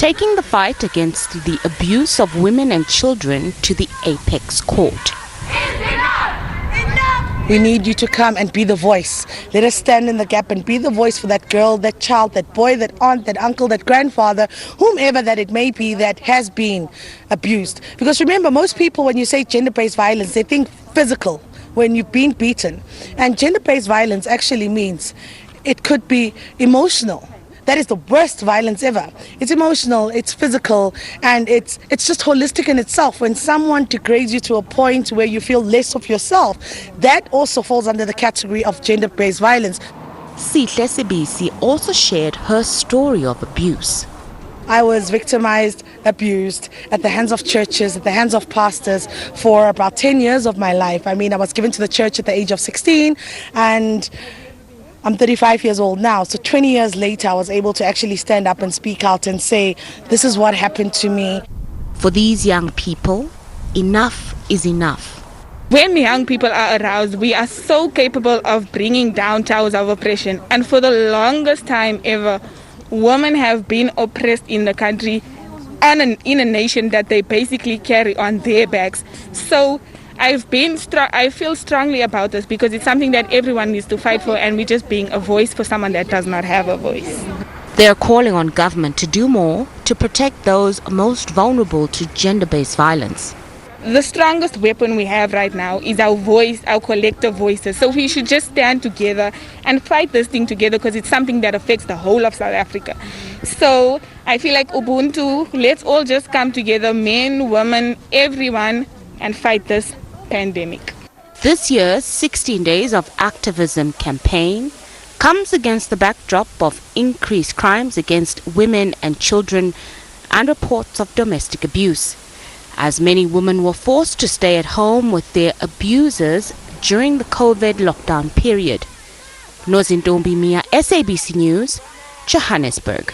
taking the fight against the abuse of women and children to the apex court. We need you to come and be the voice. Let us stand in the gap and be the voice for that girl, that child, that boy, that aunt, that uncle, that grandfather, whomever that it may be that has been abused. Because remember, most people, when you say gender-based violence, they think physical, when you've been beaten. And gender-based violence actually means it could be emotional. That is the worst violence ever. It's emotional, it's physical, and it's just holistic in itself. When someone degrades you to a point where you feel less of yourself, that also falls under the category of gender-based violence. SABC also shared her story of abuse. I was victimized, abused at the hands of churches, at the hands of pastors for about 10 years of my life. I mean, I was given to the church at the age of 16, and I'm 35 years old now, so 20 years later I was able to actually stand up and speak out and say, this is what happened to me. For these young people, enough is enough. When young people are aroused, we are so capable of bringing down towers of oppression. And for the longest time ever, women have been oppressed in the country and in a nation that they basically carry on their backs. So I feel strongly about this because it's something that everyone needs to fight for, and we're just being a voice for someone that does not have a voice. They are calling on government to do more to protect those most vulnerable to gender-based violence. The strongest weapon we have right now is our voice, our collective voices. So we should just stand together and fight this thing together because it's something that affects the whole of South Africa. So I feel like Ubuntu, let's all just come together, men, women, everyone, and fight this pandemic. This year's 16 Days of Activism campaign comes against the backdrop of increased crimes against women and children and reports of domestic abuse, as many women were forced to stay at home with their abusers during the COVID lockdown period. Nozintombi Mia, SABC News, Johannesburg.